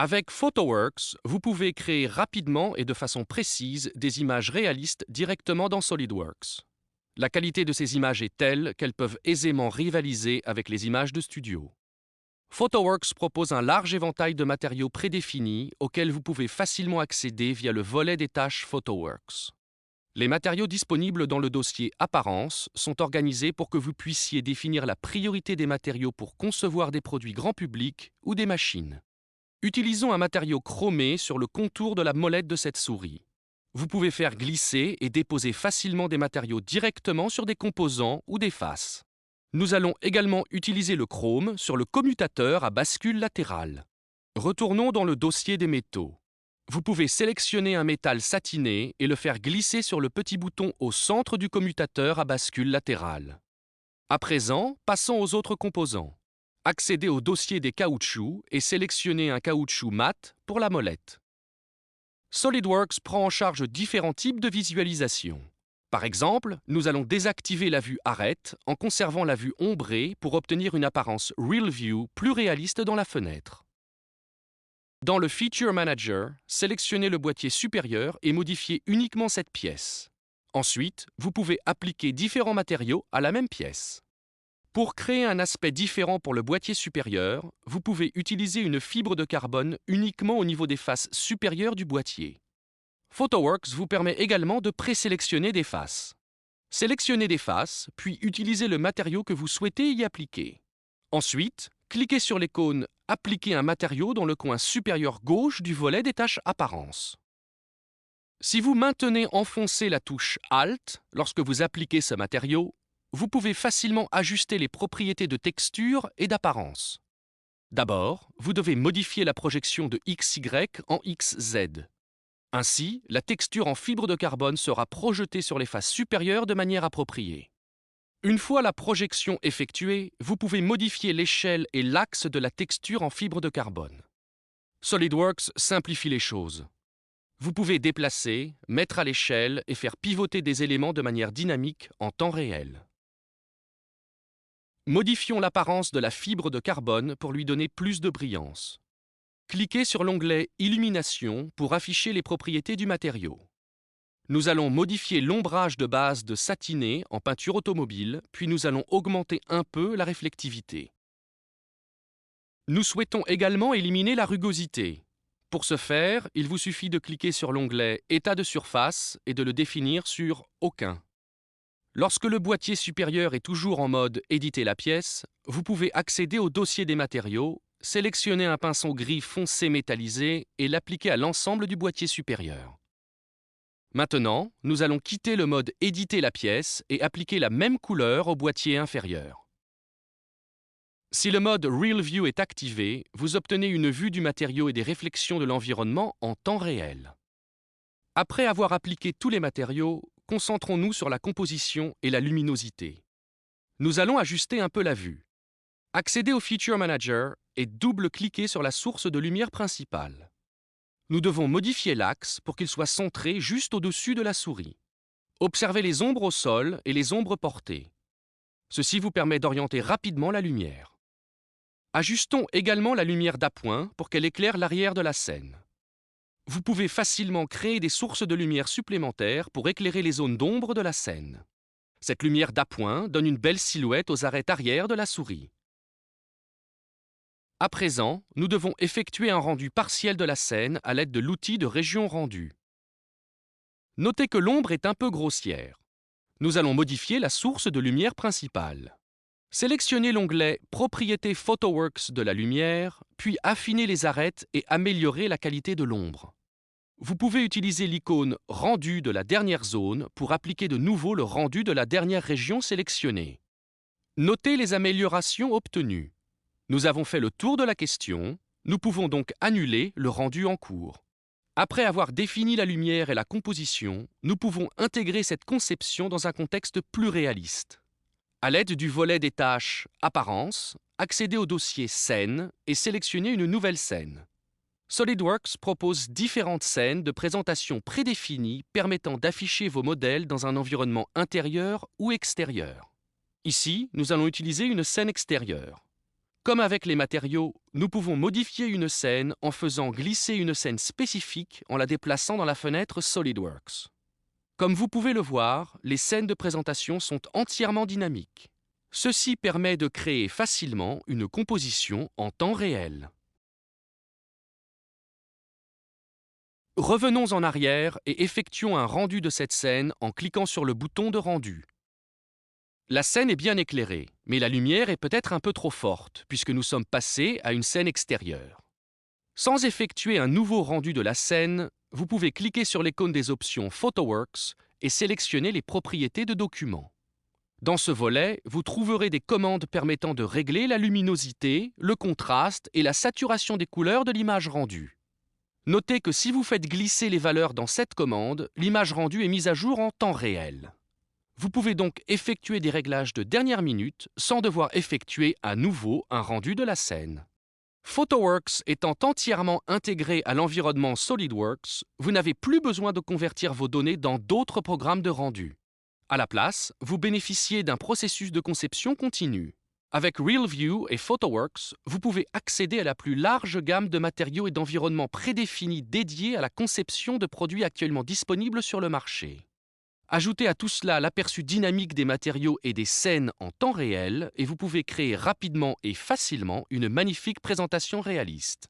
Avec PhotoWorks, vous pouvez créer rapidement et de façon précise des images réalistes directement dans SolidWorks. La qualité de ces images est telle qu'elles peuvent aisément rivaliser avec les images de studio. PhotoWorks propose un large éventail de matériaux prédéfinis auxquels vous pouvez facilement accéder via le volet des tâches PhotoWorks. Les matériaux disponibles dans le dossier Apparence sont organisés pour que vous puissiez définir la priorité des matériaux pour concevoir des produits grand public ou des machines. Utilisons un matériau chromé sur le contour de la molette de cette souris. Vous pouvez faire glisser et déposer facilement des matériaux directement sur des composants ou des faces. Nous allons également utiliser le chrome sur le commutateur à bascule latérale. Retournons dans le dossier des métaux. Vous pouvez sélectionner un métal satiné et le faire glisser sur le petit bouton au centre du commutateur à bascule latérale. À présent, passons aux autres composants. Accédez au dossier des caoutchoucs et sélectionnez un caoutchouc mat pour la molette. SolidWorks prend en charge différents types de visualisation. Par exemple, nous allons désactiver la vue arête en conservant la vue ombrée pour obtenir une apparence Real View plus réaliste dans la fenêtre. Dans le Feature Manager, sélectionnez le boîtier supérieur et modifiez uniquement cette pièce. Ensuite, vous pouvez appliquer différents matériaux à la même pièce. Pour créer un aspect différent pour le boîtier supérieur, vous pouvez utiliser une fibre de carbone uniquement au niveau des faces supérieures du boîtier. PhotoWorks vous permet également de présélectionner des faces. Sélectionnez des faces, puis utilisez le matériau que vous souhaitez y appliquer. Ensuite, cliquez sur l'icône « Appliquer un matériau » dans le coin supérieur gauche du volet des tâches Apparence. Si vous maintenez enfoncée la touche Alt lorsque vous appliquez ce matériau, vous pouvez facilement ajuster les propriétés de texture et d'apparence. D'abord, vous devez modifier la projection de XY en XZ. Ainsi, la texture en fibre de carbone sera projetée sur les faces supérieures de manière appropriée. Une fois la projection effectuée, vous pouvez modifier l'échelle et l'axe de la texture en fibre de carbone. SolidWorks simplifie les choses. Vous pouvez déplacer, mettre à l'échelle et faire pivoter des éléments de manière dynamique en temps réel. Modifions l'apparence de la fibre de carbone pour lui donner plus de brillance. Cliquez sur l'onglet Illumination pour afficher les propriétés du matériau. Nous allons modifier l'ombrage de base de satiné en peinture automobile, puis nous allons augmenter un peu la réflectivité. Nous souhaitons également éliminer la rugosité. Pour ce faire, il vous suffit de cliquer sur l'onglet État de surface et de le définir sur Aucun. Lorsque le boîtier supérieur est toujours en mode Éditer la pièce, vous pouvez accéder au dossier des matériaux, sélectionner un pinceau gris foncé métallisé et l'appliquer à l'ensemble du boîtier supérieur. Maintenant, nous allons quitter le mode Éditer la pièce et appliquer la même couleur au boîtier inférieur. Si le mode Real View est activé, vous obtenez une vue du matériau et des réflexions de l'environnement en temps réel. Après avoir appliqué tous les matériaux, concentrons-nous sur la composition et la luminosité. Nous allons ajuster un peu la vue. Accédez au Feature Manager et double-cliquez sur la source de lumière principale. Nous devons modifier l'axe pour qu'il soit centré juste au-dessus de la souris. Observez les ombres au sol et les ombres portées. Ceci vous permet d'orienter rapidement la lumière. Ajustons également la lumière d'appoint pour qu'elle éclaire l'arrière de la scène. Vous pouvez facilement créer des sources de lumière supplémentaires pour éclairer les zones d'ombre de la scène. Cette lumière d'appoint donne une belle silhouette aux arêtes arrière de la souris. À présent, nous devons effectuer un rendu partiel de la scène à l'aide de l'outil de région rendue. Notez que l'ombre est un peu grossière. Nous allons modifier la source de lumière principale. Sélectionnez l'onglet Propriétés PhotoWorks de la lumière, puis affinez les arêtes et améliorez la qualité de l'ombre. Vous pouvez utiliser l'icône Rendu de la dernière zone pour appliquer de nouveau le rendu de la dernière région sélectionnée. Notez les améliorations obtenues. Nous avons fait le tour de la question, nous pouvons donc annuler le rendu en cours. Après avoir défini la lumière et la composition, nous pouvons intégrer cette conception dans un contexte plus réaliste. À l'aide du volet des tâches Apparence, accédez au dossier Scène et sélectionnez une nouvelle scène. SolidWorks propose différentes scènes de présentation prédéfinies permettant d'afficher vos modèles dans un environnement intérieur ou extérieur. Ici, nous allons utiliser une scène extérieure. Comme avec les matériaux, nous pouvons modifier une scène en faisant glisser une scène spécifique en la déplaçant dans la fenêtre SolidWorks. Comme vous pouvez le voir, les scènes de présentation sont entièrement dynamiques. Ceci permet de créer facilement une composition en temps réel. Revenons en arrière et effectuons un rendu de cette scène en cliquant sur le bouton de rendu. La scène est bien éclairée, mais la lumière est peut-être un peu trop forte, puisque nous sommes passés à une scène extérieure. Sans effectuer un nouveau rendu de la scène, vous pouvez cliquer sur l'icône des options PhotoWorks et sélectionner les propriétés de document. Dans ce volet, vous trouverez des commandes permettant de régler la luminosité, le contraste et la saturation des couleurs de l'image rendue. Notez que si vous faites glisser les valeurs dans cette commande, l'image rendue est mise à jour en temps réel. Vous pouvez donc effectuer des réglages de dernière minute sans devoir effectuer à nouveau un rendu de la scène. PhotoWorks étant entièrement intégré à l'environnement SolidWorks, vous n'avez plus besoin de convertir vos données dans d'autres programmes de rendu. À la place, vous bénéficiez d'un processus de conception continu. Avec RealView et PhotoWorks, vous pouvez accéder à la plus large gamme de matériaux et d'environnements prédéfinis dédiés à la conception de produits actuellement disponibles sur le marché. Ajoutez à tout cela l'aperçu dynamique des matériaux et des scènes en temps réel et vous pouvez créer rapidement et facilement une magnifique présentation réaliste.